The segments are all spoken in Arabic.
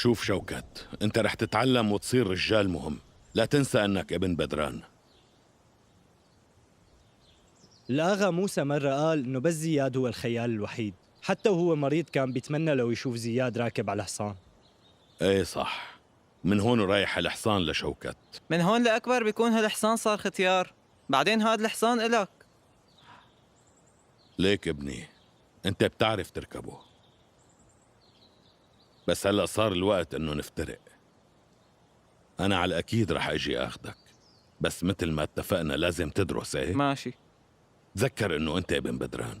شوف شوكت، انت رح تتعلم وتصير رجال مهم. لا تنسى انك ابن بدران. الآغا موسى مرة قال إنه بس زياد هو الخيال الوحيد، حتى وهو مريض كان بيتمنى لو يشوف زياد راكب على حصان. ايه صح، من هون رايح الحصان لشوكت. من هون لأكبر بيكون هالحصان صار ختيار، بعدين هاد الحصان إلك. ليك ابني، انت بتعرف تركبه، بس هلأ صار الوقت انه نفترق. انا على الاكيد رح اجي اخدك، بس مثل ما اتفقنا لازم تدرس. ايه ماشي. تذكر انه انت ابن بدران.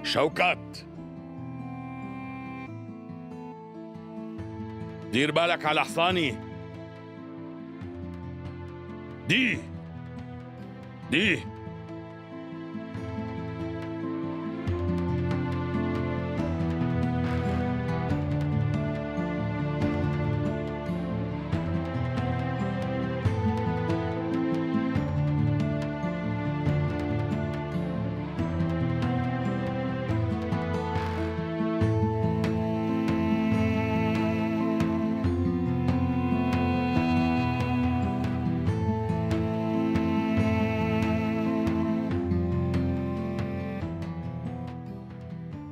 شوكت، دير بالك على حصاني. دي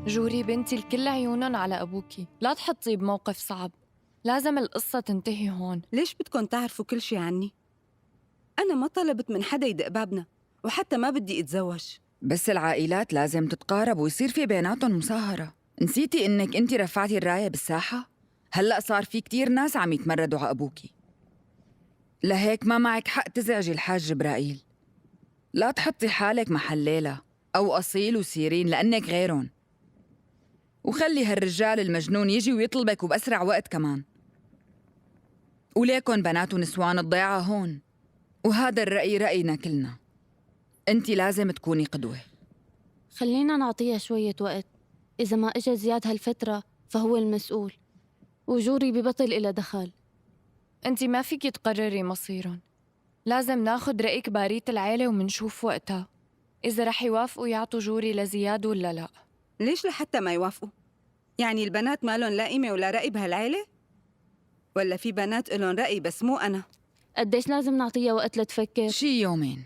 جوري بنتي الكل عيونن على أبوكي، لا تحطيه بموقف صعب. لازم القصة تنتهي هون. ليش بدكم تعرفوا كل شي عني؟ أنا ما طلبت من حدا يدق بابنا، وحتى ما بدي أتزوج. بس العائلات لازم تتقارب ويصير في بيناتهم مصاهرة. نسيتي إنك أنت رفعتي الراية بالساحة؟ هلأ صار في كتير ناس عم يتمردوا على أبوكي، لهيك ما معك حق تزعجي الحاج جبرائيل. لا تحطي حالك محل ليلى أو أصيل وسيرين لأنك غيرهم، وخلي هالرجال المجنون يجي ويطلبك وبأسرع وقت كمان. وليكن بنات ونسوان الضيعة هون، وهذا الرأي رأينا كلنا. أنت لازم تكوني قدوة. خلينا نعطيها شوية وقت، إذا ما إجا زياد هالفترة فهو المسؤول، وجوري ببطل إلى دخل. انتي ما فيكي تقرري مصيرهم، لازم ناخد رأي كبارية العيلة ومنشوف وقتها إذا رح يوافقوا يعطوا جوري لزياد ولا لا. ليش لحتى ما يوافقوا؟ يعني البنات مالن لا قيمة ولا رأي بهالعيلة؟ ولا في بنات إلن رأي بس مو أنا؟ قديش لازم نعطيها وقت لتفكر؟ شي يومين،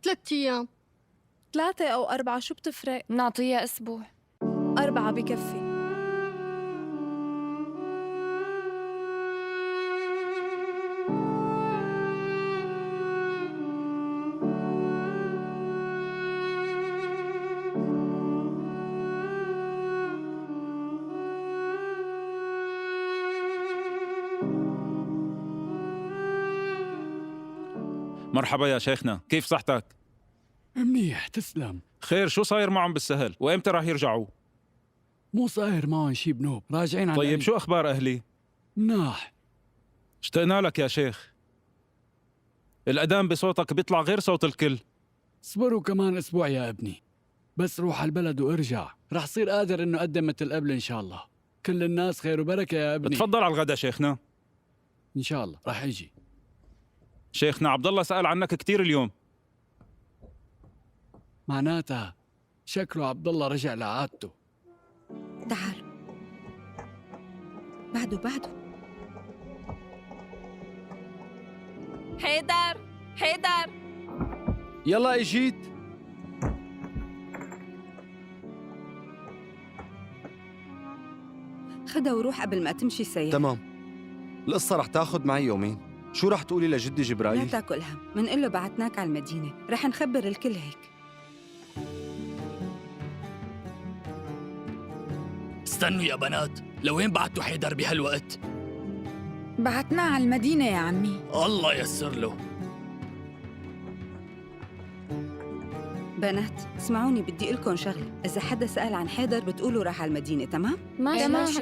3 أيام، 3 أو 4 شو بتفرق؟ نعطيها أسبوع. 4 بكفي. مرحبا يا شيخنا، كيف صحتك؟ منيح تسلم. خير، شو صاير معهم بالسهل؟ وإمتى راح يرجعوا؟ مو صاير معهم شي بنوب، راجعين على طيب شو أخبار أهلي؟ مناح. اشتقنا لك يا شيخ، الأذان بصوتك بيطلع غير صوت الكل. صبروا كمان أسبوع يا ابني، بس روح على البلد وارجع، رح صير قادر إنه أقدم مثل قبل إن شاء الله. كل الناس خير وبركة يا ابني. تفضل على الغدا شيخنا. إن شاء الله رح يجي. شيخنا عبد الله سأل عنك كثير اليوم. معناتها شكله عبد الله رجع لعادته. تعالوا. بعده حيدر يلا اجيت. خدها وروح قبل ما تمشي السيارة. تمام. القصة رح تاخد معي يومين. شو رح تقولي لجدي لا جبرائيل؟ تاكل هم، منقول له بعتناك على المدينة، رح نخبر الكل هيك. استنوا يا بنات، لوين بعتوا حيدر بهالوقت؟ بعتناه على المدينة يا عمي. الله ييسر له. بنات اسمعوني، بدي لكم شغله، اذا حدا سأل عن حيدر بتقولوا راح على المدينة. تمام؟ ماشي.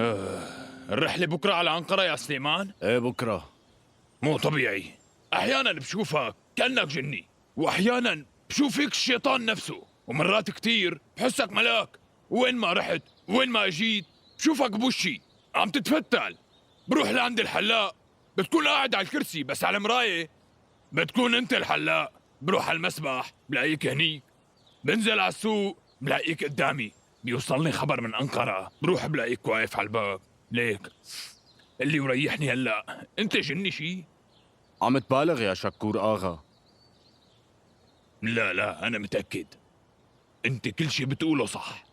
الرحلة بكرة على أنقرة يا سليمان؟ ايه بكرة. مو طبيعي، أحيانا بشوفك كأنك جني، وأحيانا بشوف فيك الشيطان نفسه، ومرات كتير بحسك ملاك، وين ما رحت وين ما اجيت بشوفك بوشي عم تتفتل. بروح لعند الحلاق بتكون قاعد على الكرسي، بس على المراية بتكون انت الحلاق. بروح على المسبح بلاقيك هنيك، بنزل على السوق بلاقيك قدامي، بيوصلني خبر من أنقرة بروح بلاقيك واقف على الباب. ليك اللي وريحني هلا، انت جني شي؟ عم تبالغ يا شكور آغا. لا لا، أنا متأكد انت كل شي بتقوله صح.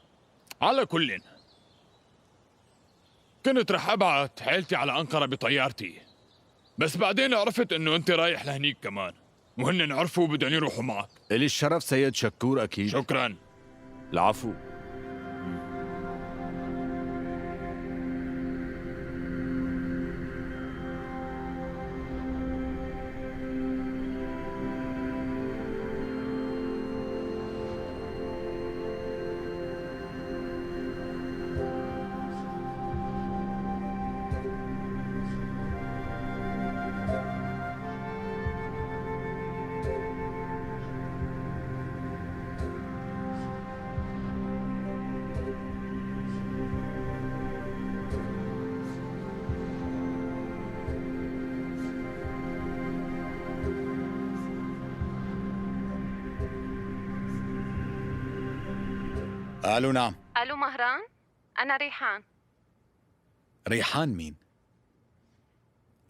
على كل، كنت رح أبعت عيلتي على أنقرة بطيارتي، بس بعدين عرفت إنه أنت رايح لهنيك كمان، وهن عرفوا بدهم يروحوا معك. إلي الشرف سيد شكور أكيد. شكراً. العفو. الو نعم. الو مهران، انا ريحان. ريحان مين؟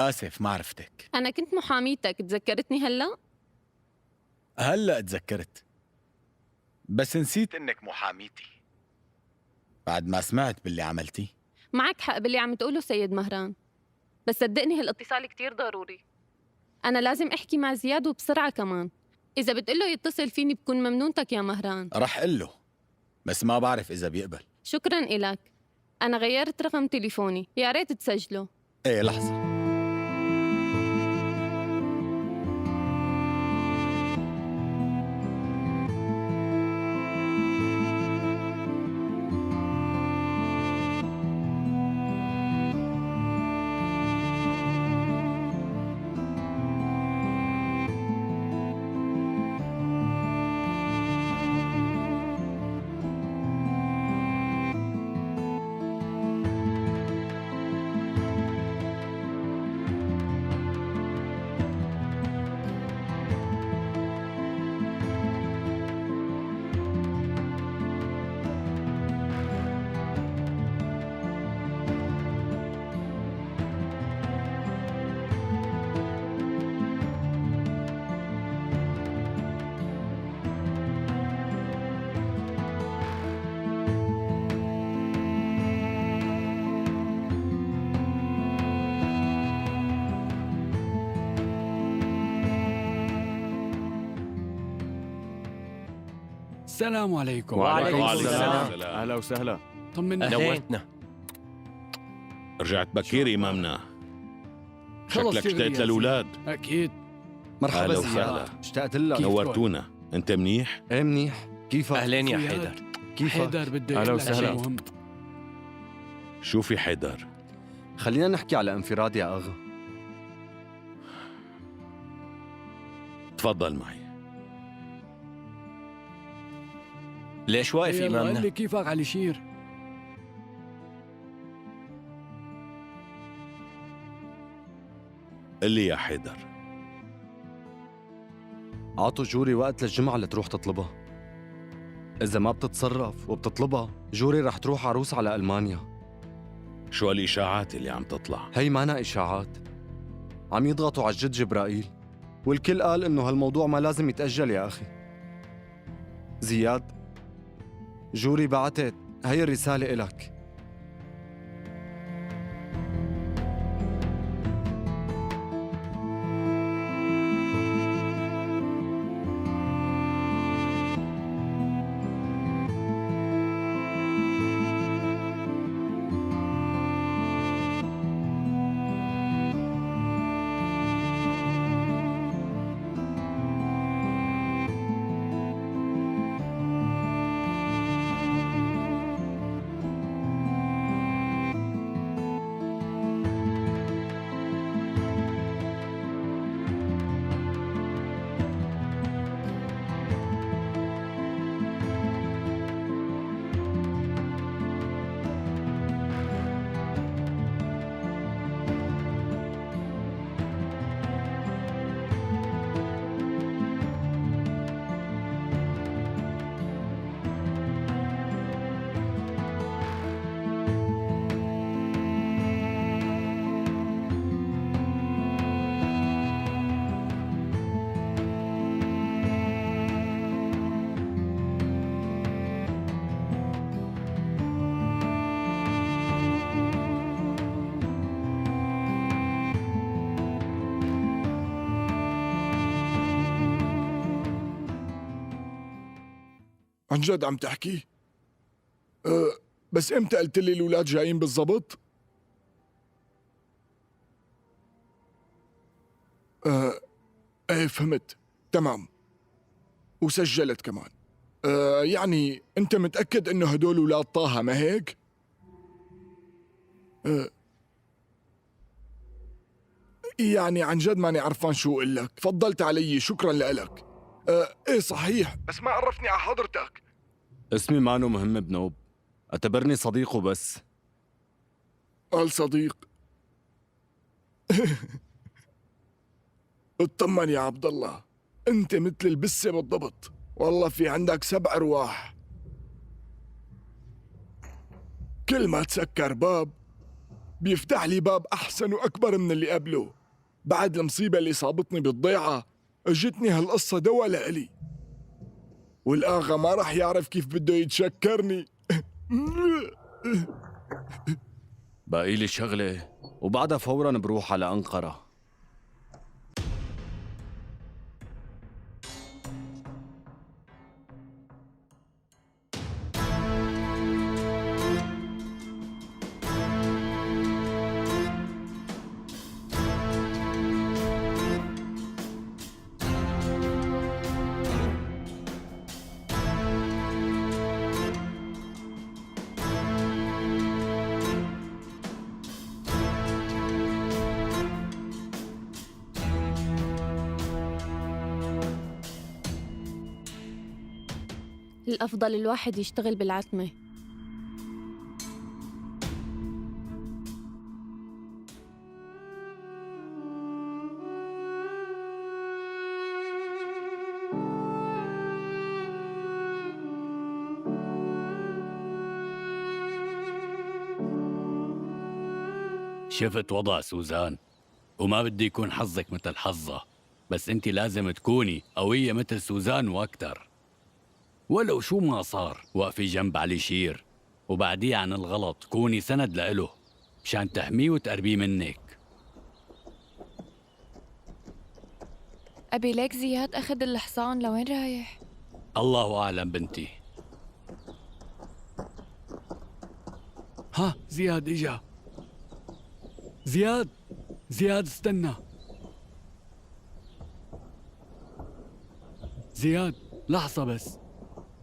اسف ما عرفتك. انا كنت محاميتك، تذكرتني هلا تذكرت، بس نسيت انك محاميتي بعد ما سمعت باللي عملتيه. معك حق باللي عم تقوله سيد مهران، بس صدقني هالاتصال كتير ضروري. انا لازم احكي مع زياد وبسرعه كمان. اذا بتقله يتصل فيني بكون ممنونتك يا مهران. رح قله، بس ما بعرف اذا بيقبل. شكرا إلك. انا غيرت رقم تليفوني، يا ريت تسجله. ايه لحظه. السلام عليكم. وعليكم السلام. أهلا وسهلا. طمنا. نورتنا. رجعت بكير إمامنا، خلص شكلك شغلي اشتقت يا للأولاد. أكيد. مرحبا أهلا زياد. وسهلا. اشتقت لك. كيف نورتونا. أنت منيح؟ ايه منيح. كيفك؟ أهلين يا زياد. حيدر. كيفك؟ حيدر بدي أهلا أقول لك وسهلا. شيء مهم. شو في حيدر؟ خلينا نحكي على انفراد يا أغا. تفضل معي. ليش واقف يلا قل إمامنا؟ لي كيفك علي شير؟ قل لي يا حيدر. عطوا جوري وقت للجمعة لتروح تطلبها. إذا ما بتتصرف وبتطلبها جوري رح تروح عروس على ألمانيا. شو هالإشاعات اللي عم تطلع؟ هي مانا إشاعات، عم يضغطوا على الجد جبرائيل، والكل قال إنه هالموضوع ما لازم يتأجل يا أخي. زياد، جوري بعتت هي الرسالة إلك. عن جد عم تحكي؟ بس امتى قلت لي الأولاد جايين بالضبط؟ ايه فهمت، تمام. وسجلت كمان. يعني انت متأكد انه هدول أولاد طه ما هيك؟ يعني عن جد ماني عرفان شو اقول لك، فضلت علي، شكرا لك. ايه صحيح، بس ما عرفني على حضرتك. اسمي مانو مهم بنوب، اعتبرني صديقه بس. قال صديق. اطمن يا عبد الله، انت مثل البسة بالضبط، والله في عندك 7 أرواح. كل ما تسكر باب بيفتح لي باب أحسن وأكبر من اللي قبله. بعد المصيبة اللي صابتني بالضيعة اجتني هالقصة دوا لإلي، والآغا ما رح يعرف كيف بده يتشكرني. باقي لي شغلة وبعدها فورا بروح على أنقرة. الأفضل الواحد يشتغل بالعتمة. شفت وضع سوزان، وما بدي يكون حظك مثل حظها، بس انت لازم تكوني قوية مثل سوزان واكتر. ولو شو ما صار وقفي جنب علي شير وبعديه عن الغلط، كوني سند لإله مشان تحميه وتقربيه منك. أبي ليك زياد أخذ الحصان، لوين رايح؟ الله أعلم بنتي. ها زياد إجا. زياد استنى. زياد لحظة بس،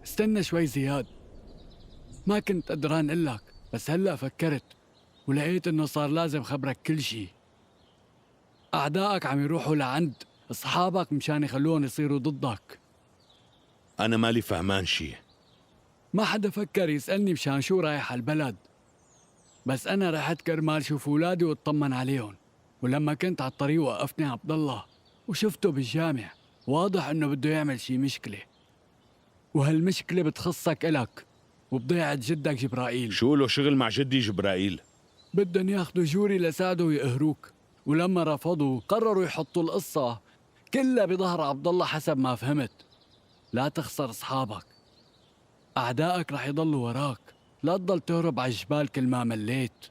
استنى شوي زياد. ما كنت قدران قلك، بس هلأ فكرت ولقيت إنه صار لازم خبرك كل شي. أعدائك عم يروحوا لعند أصحابك مشان يخلوهم يصيروا ضدك. أنا مالي فهمان شي. ما حدا فكر يسألني مشان شو رايح على البلد، بس أنا رحت كرمال شوف أولادي واطمن عليهم. ولما كنت على الطريق وقفني عبد الله وشفته بالجامع، واضح إنه بده يعمل شي مشكلة، وهالمشكلة بتخصك إلك وبضيعة جدك جبرائيل. شو له شغل مع جدي جبرائيل؟ بدهم ياخدوا جوري لساعده ويقهروك، ولما رفضوا قرروا يحطوا القصة كلها بظهر عبد الله حسب ما فهمت. لا تخسر أصحابك، أعدائك رح يضلوا وراك، لا تضل تهرب على الجبال كل ما مليت.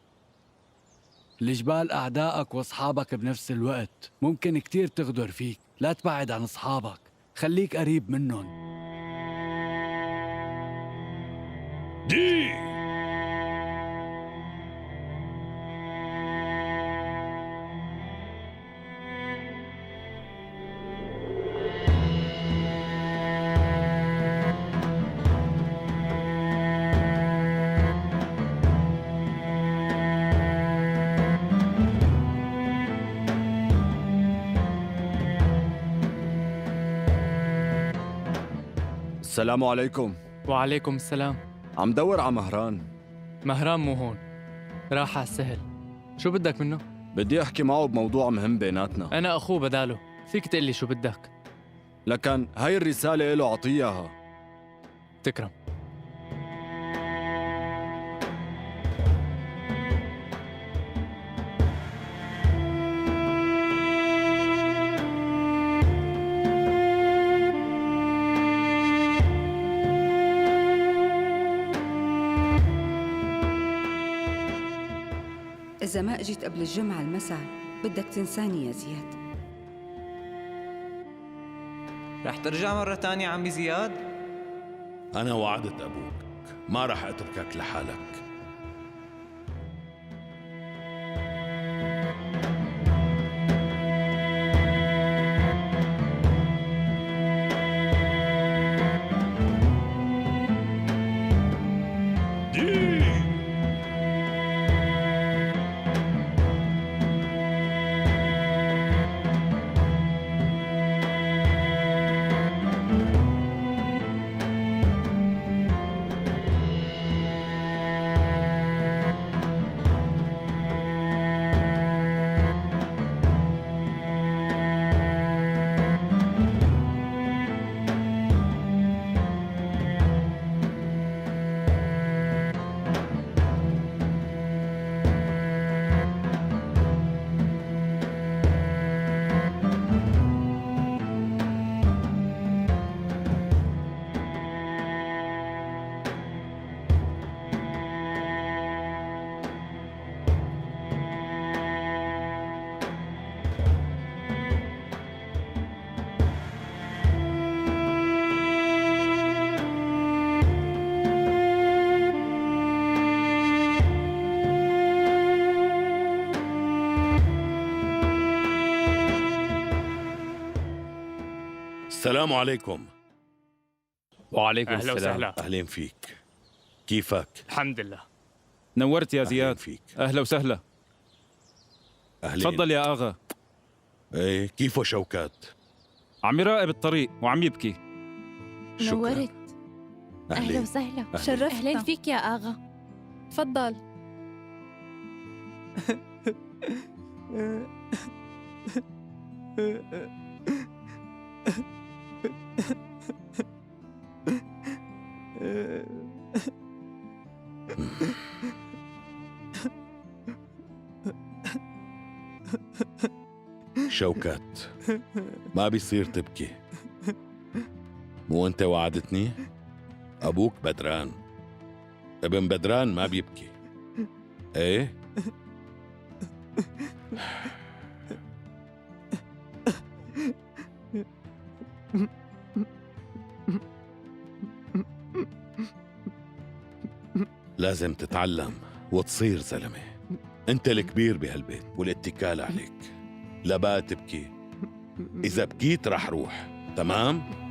الجبال أعدائك وأصحابك بنفس الوقت، ممكن كتير تغدر فيك. لا تبعد عن أصحابك، خليك قريب منهم. دي السلام عليكم. وعليكم السلام. عم دور على مهران. مهران مو هون، راح على السهل. شو بدك منه؟ بدي احكي معه بموضوع مهم بيناتنا. أنا أخوه بداله، فيك تقلي شو بدك. لكن هاي الرسالة له عطيها. تكرم. إذا ما أجيت قبل الجمعة المساء بدك تنساني يا زياد. رح ترجع مرة تانية عمي زياد؟ أنا وعدت أبوك ما رح أتركك لحالك. السلام عليكم. وعليكم أهلا السلام. وسهلا. أهلين فيك. كيفك؟ الحمد لله. نورت يا زياد. فيك. أهلا وسهلا. أهلين. تفضل يا آغا. إيه كيفه شوكات؟ عم يراقب الطريق وعم يبكي. نورت. أهلين. أهلا وسهلا. أهلين. شرفتنا. أهلين فيك يا آغا. تفضل. شوكات ما بيصير تبكي. مو أنت وعدتني؟ أبوك بدران، ابن بدران ما بيبكي. إيه؟ لازم تتعلم وتصير زلمة. أنت الكبير بهالبيت والاتكال عليك. لا بقى تبكي، إذا بكيت رح روح. تمام؟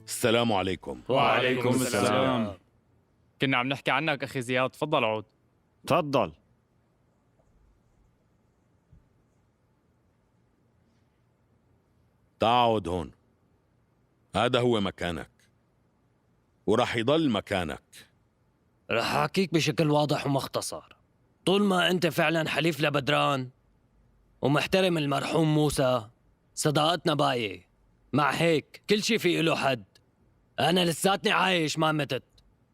السلام عليكم. وعليكم السلام. كنا عم نحكي عنك أخي زياد، تفضل عود. تفضل. تعود هون، هذا هو مكانك ورح يضل مكانك. رح أحكيك بشكل واضح ومختصر. طول ما أنت فعلا حليف لبدران ومحترم المرحوم موسى، صداقتنا باقية. مع هيك كل شي في له حد. أنا لساتني عايش ما متت.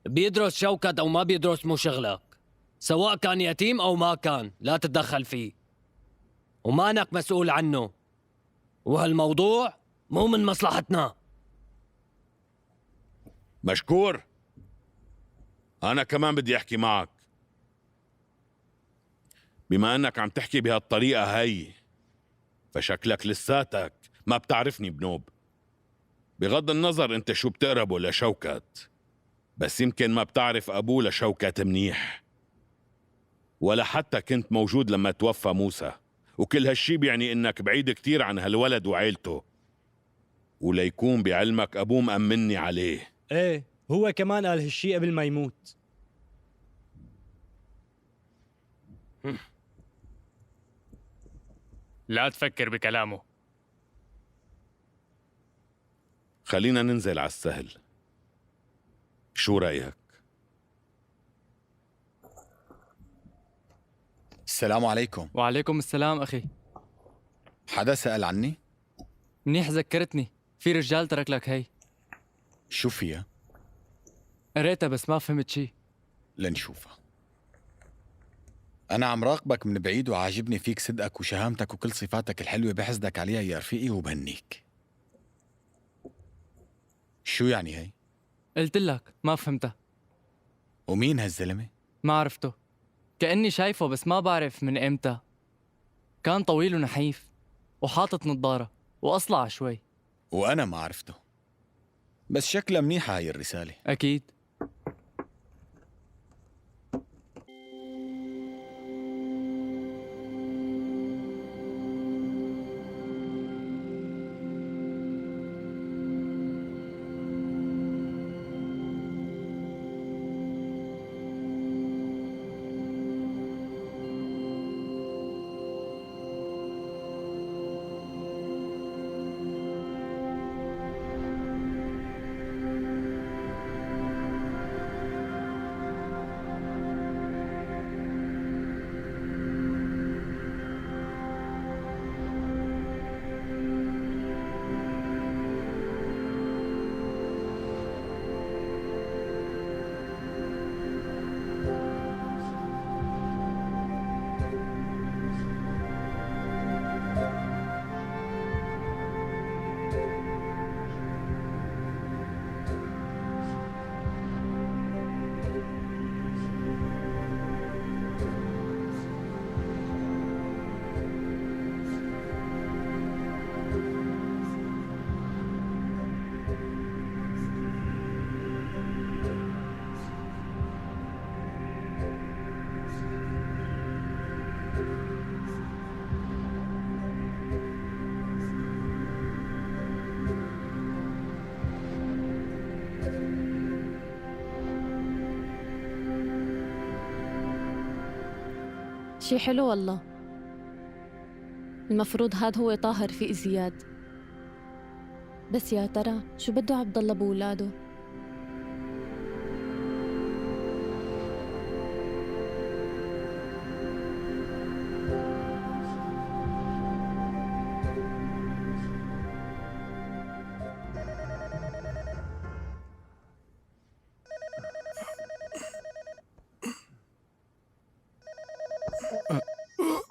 بيدرس شوكت أو ما بيدرس مو شغلك. سواء كان يتيم أو ما كان لا تتدخل فيه، ومانك مسؤول عنه، وهالموضوع مو من مصلحتنا. مشكور. أنا كمان بدي أحكي معك. بما أنك عم تحكي بهالطريقة هاي فشكلك لساتك ما بتعرفني بنوب. بغض النظر أنت شو بتقربه لشوكت، بس يمكن ما بتعرف أبوه لشوكت منيح، ولا حتى كنت موجود لما توفى موسى. وكل هالشي بيعني إنك بعيد كتير عن هالولد وعيلته، وليكون بعلمك أبوه مأمني عليه. ايه هو كمان قال هالشي قبل ما يموت. لا تفكر بكلامه. خلينا ننزل على السهل، شو رأيك؟ السلام عليكم. وعليكم السلام أخي. حدا سأل عني؟ منيح ذكرتني، في رجال ترك لك هي. شو فيها؟ قريتها بس ما فهمت شي. لنشوفها. أنا عم راقبك من بعيد وعاجبني فيك صدقك وشهامتك وكل صفاتك الحلوة بحسدك عليها يا رفيقي وبهنيك. شو يعني هي؟ قلت لك ما فهمتها. ومين هالزلمة؟ ما عرفته، كأني شايفه بس ما بعرف من امتى. كان طويل ونحيف وحاطط نظارة وأصلع شوي. وأنا ما عرفته، بس شكلها منيحة هاي الرسالة. أكيد. شي حلو والله. المفروض هاد هو طاهر في زياد، بس يا ترى شو بده عبد الله بولاده؟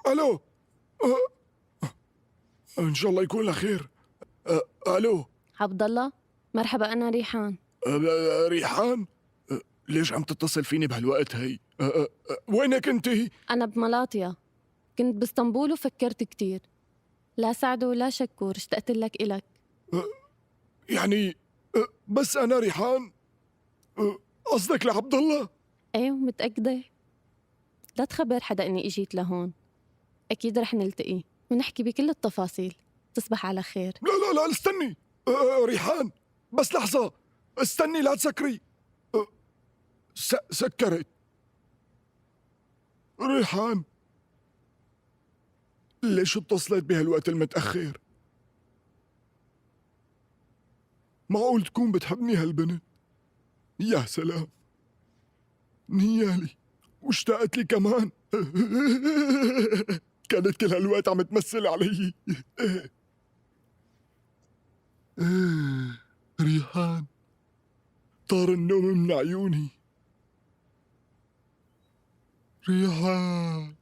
الو. ان شاء الله يكون لخير. الو عبد الله، مرحبا، انا ريحان. ريحان، ليش عم تتصل فيني بهالوقت هي؟ وينك انتي؟ انا بملاطيا، كنت باسطنبول وفكرت كتير. لا سعد ولا شكور، اشتقت لك إلك. يعني بس انا ريحان، قصدك لعبد الله؟ ايه متأكدة. لا تخبر حدا اني اجيت لهون. اكيد رح نلتقي ونحكي بكل التفاصيل. تصبح على خير. لا لا لا استني ريحان، بس لحظة، استني لا تسكري. سكرت. ريحان، ليش اتصلت بهالوقت المتأخر؟ معقول تكون بتحبني هالبنت؟ يا سلام، نيالي واشتقت لي كمان. كانت كل هالوقت عم تمثل علي. ريحان، طار النوم من عيوني. ريحان.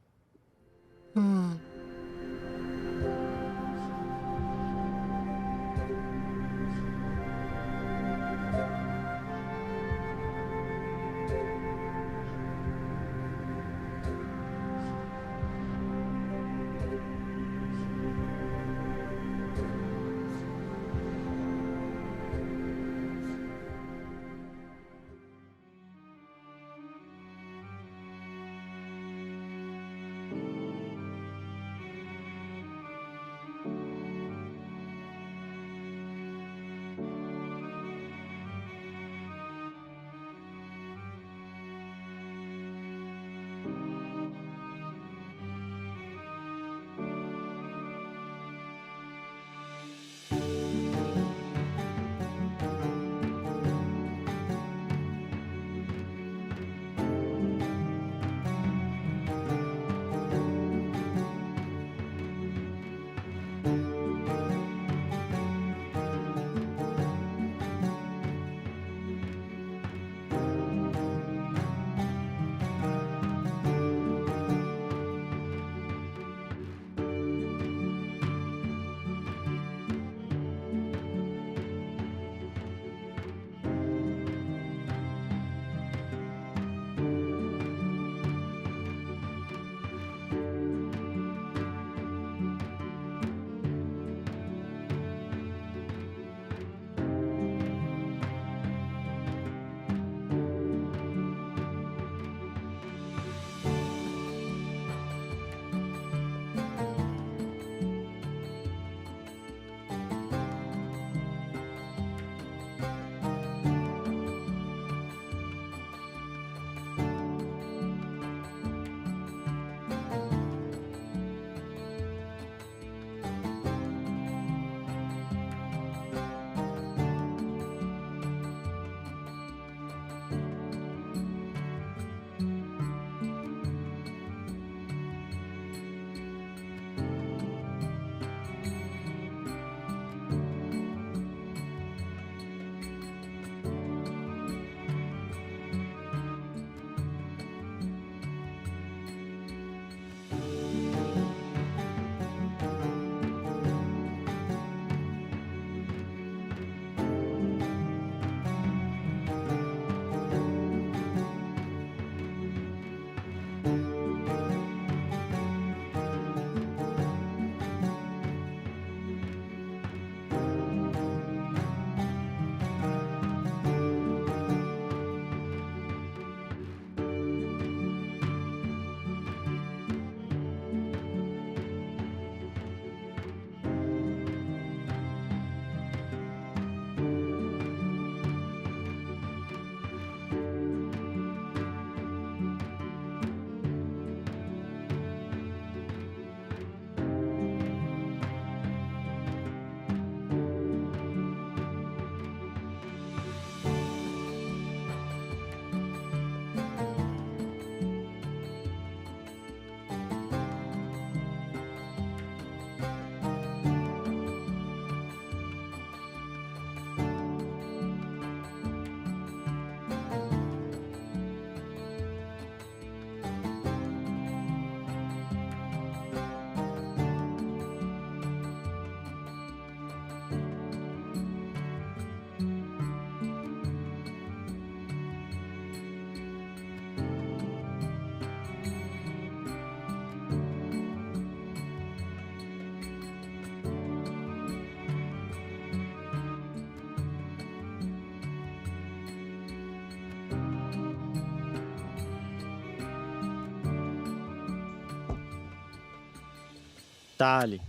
تعالي.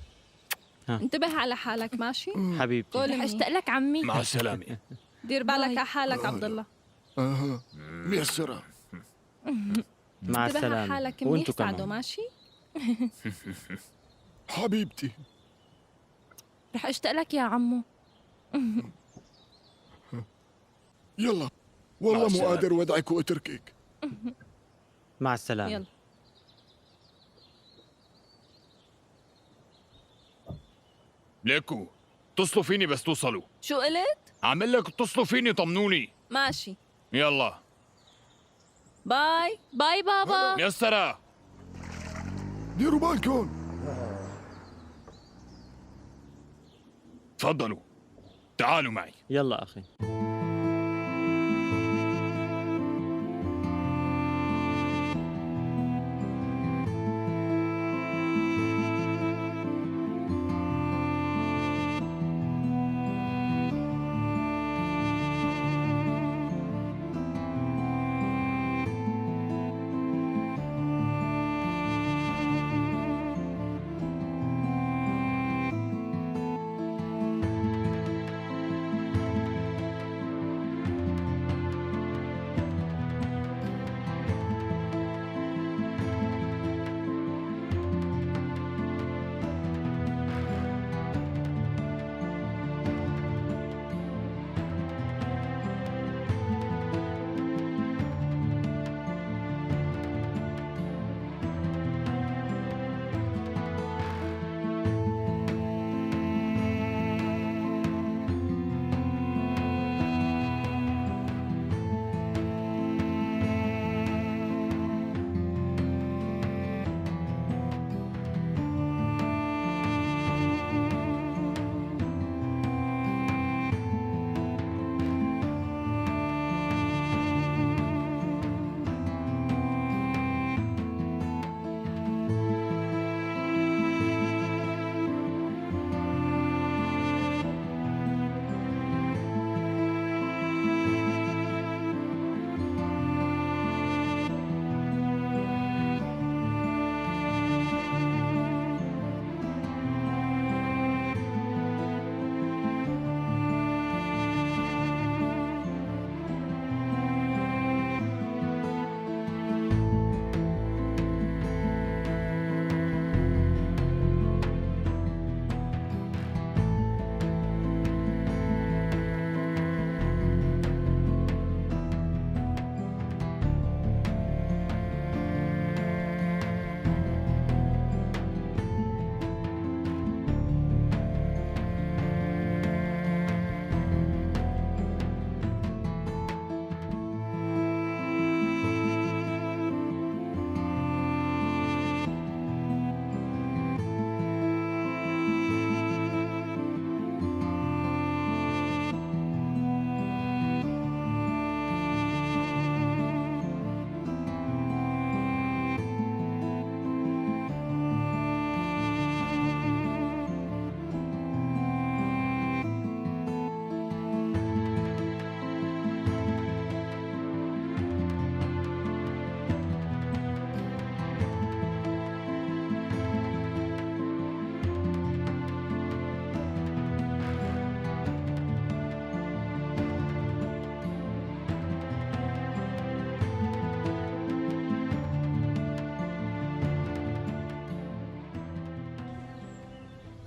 انتبه على حالك ماشي؟ حبيبتي. رح اشتاق لك عمي. مع السلامة. دير بالك على حالك عبد الله. اها ميسرة. مع انتبه على السلامة. حالك منيح وانتو سعدو كمان. ماشي؟ حبيبتي. رح اشتاق لك يا عمو. يلا والله مو قادر ودعك واتركك. مع السلامة. يلا. ليكو اتصلوا فيني بس توصلوا. شو قلت؟ عامل لك اتصلوا فيني طمنوني. ماشي. يلا باي باي بابا. ميسرة. ديروا بالكم. تفضلوا تعالوا معي. يلا أخي.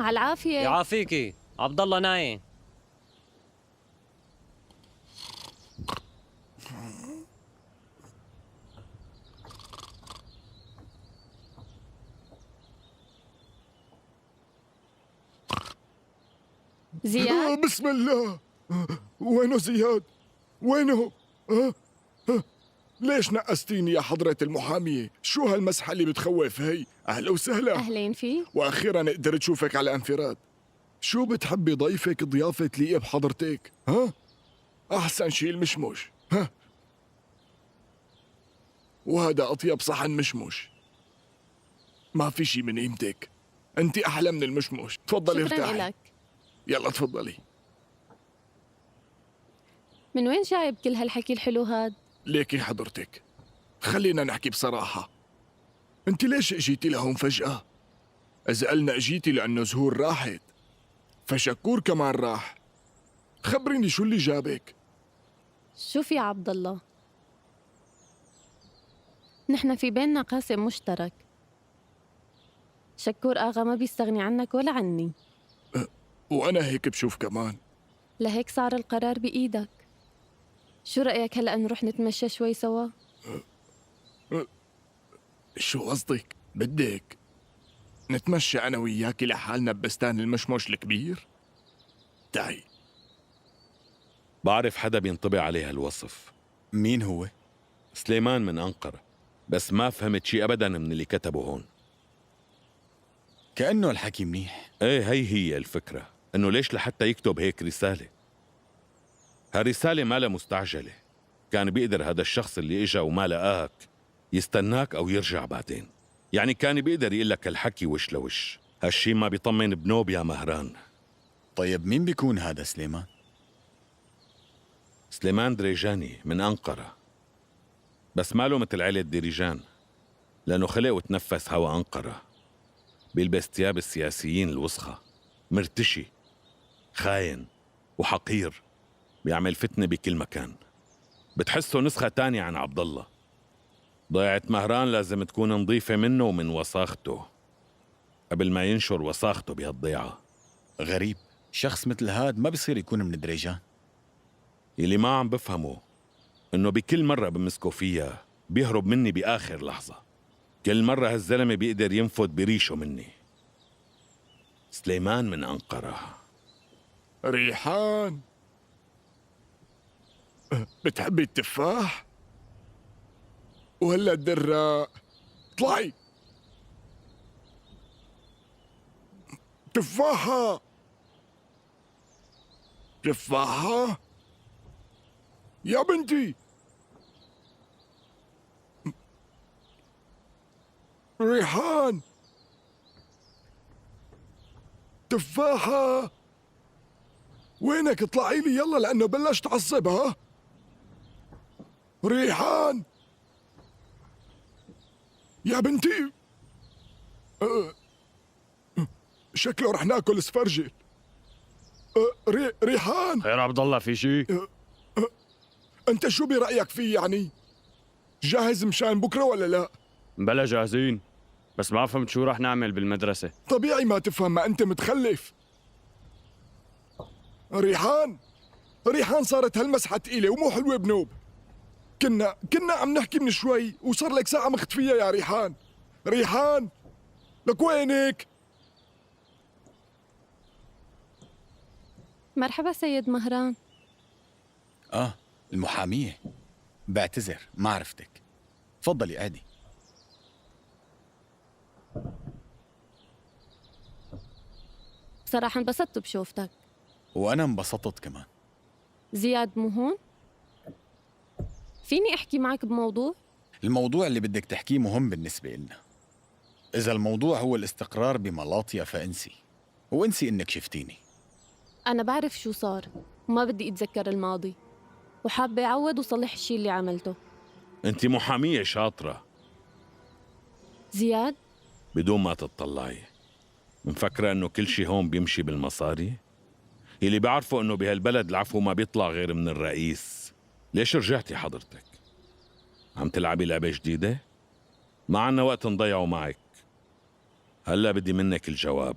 على العافية. يعافيكي. عبد الله نايم. زياد. بسم الله. وينه زياد؟ وينه؟ ليش نقستيني يا حضرة المحامية؟ شو هالمسحة اللي بتخوف هي؟ أهلا وسهلا. أهلين فيك. وأخيرا قدرت شوفك على انفراد. شو بتحبي ضيفك ضيافة تليق بحضرتك؟ ها؟ أحسن شي المشموش. ها؟ وهذا أطيب صحن مشموش. ما في شي من قيمتك. أنت أحلى من المشموش. تفضلي شكراً ارتاحي. إلك. يلا تفضلي. من وين جايب كل هالحكي الحلو هاد؟ ليكي حضرتك، خلينا نحكي بصراحة. انت ليش اجيتي لهون فجأة؟ إذا قلنا اجيتي لأنه زهور راحت، فشكور كمان راح. خبريني شو اللي جابك؟ شوف يا عبد الله، نحن في بيننا قاسم مشترك. شكور آغا ما بيستغني عنك ولا عني. وأنا هيك بشوف كمان. لهيك صار القرار بإيدك. شو رأيك هلأ نروح نتمشى شوي سوا؟ شو قصدك؟ بدك نتمشى أنا وياكي لحالنا ببستان المشمش الكبير؟ تعي. بعرف حدا بينطبق عليه هالوصف. مين هو؟ سليمان من أنقرة، بس ما فهمت شي أبدا من اللي كتبه هون. كأنه الحكي منيح. ايه هي الفكرة، انه ليش لحتى يكتب هيك رسالة؟ هالرسالة ما لها مستعجلة. كان بيقدر هذا الشخص اللي اجا وما لقاك يستناك او يرجع بعدين. يعني كان بيقدر يقول لك الحكي وش لوش. هالشي ما بيطمن بنوب يا مهران. طيب مين بيكون هذا سليمان؟ سليمان دريجاني من أنقرة، بس ماله مثل عيلة ديريجان، لأنه خلق وتنفس هوا أنقرة. بيلبس ثياب السياسيين الوسخة، مرتشي، خاين وحقير، بيعمل فتنة بكل مكان. بتحسه نسخة تانية عن عبد الله. ضيعة مهران لازم تكون نظيفة منه ومن وساخته قبل ما ينشر وساخته بهالضيعة. غريب، شخص مثل هاد ما بصير يكون من دريجان. اللي ما عم بفهمه انه بكل مرة بمسكه فيها بيهرب مني بآخر لحظة. كل مرة هالزلمة بيقدر ينفد بريشه مني. سليمان من أنقرة. ريحان، بتحبي التفاح؟ وهلا الدراء؟ اطلعي. تفاحة تفاحة يا بنتي. ريحان، تفاحة، وينك؟ اطلعي لي يلا لأنه بلشت تعصب. ها ريحان يا بنتي، شكله رح ناكل سفرجل. ريحان. خير عبد الله، في شيء؟ انت شو برأيك فيه يعني؟ جاهز مشان بكره ولا لا؟ بلا جاهزين، بس ما فهمت شو رح نعمل بالمدرسة. طبيعي ما تفهم، ما انت متخلف. ريحان صارت هالمسحة تقيلة ومو حلوة بنوب. كنا عم نحكي من شوي وصار لك ساعة مختفية يا ريحان. ريحان لك وينك؟ مرحبا سيد مهران. المحامية، بعتذر ما عرفتك. تفضلي قعدي. بصراحة انبسطت بشوفتك. وأنا انبسطت كمان. زياد مو هون؟ فيني أحكي معك بموضوع؟ الموضوع اللي بدك تحكيه مهم بالنسبة لنا. إذا الموضوع هو الاستقرار بملاطيا فانسي، وانسي إنك شفتيني. أنا بعرف شو صار وما بدي أتذكر الماضي، وحابة أعوض وصلح الشي اللي عملته. انت محامية شاطرة. زياد، بدون ما تتطلعي، مفكرة انه كل شي هون بيمشي بالمصاري؟ اللي بعرفه انه بهالبلد العفو ما بيطلع غير من الرئيس. ليش رجعتي حضرتك؟ عم تلعبي لعبة جديدة؟ ما عنا وقت نضيعه معك. هلا بدي منك الجواب،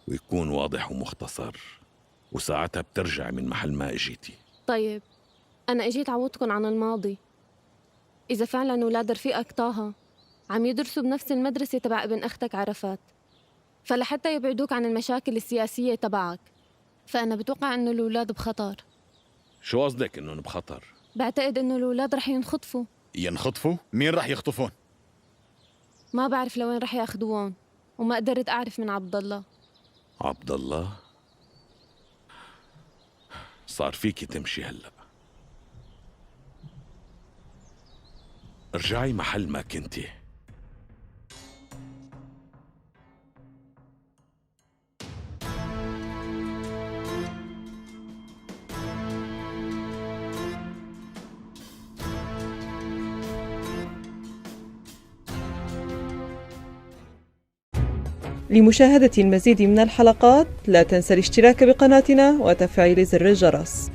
ويكون واضح ومختصر، وساعتها بترجعي من محل ما اجيتي. طيب أنا إجيت عوضكم عن الماضي. إذا فعلاً ولاد رفيقك طه عم يدرسوا بنفس المدرسة تبع ابن أختك عرفات، فلحتى يبعدوك عن المشاكل السياسية تبعك، فأنا بتوقع إنه الأولاد بخطر. شو قصدك إنهم بخطر؟ بعتقد إنه الأولاد رح ينخطفوا. ينخطفوا؟ مين رح يخطفون؟ ما بعرف لوين رح ياخدوهم، وما قدرت أعرف من عبد الله. عبد الله؟ صار فيكي تمشي هلأ. ارجعي محل ما كنتي. لمشاهدة المزيد من الحلقات لا تنسى الاشتراك بقناتنا وتفعيل زر الجرس.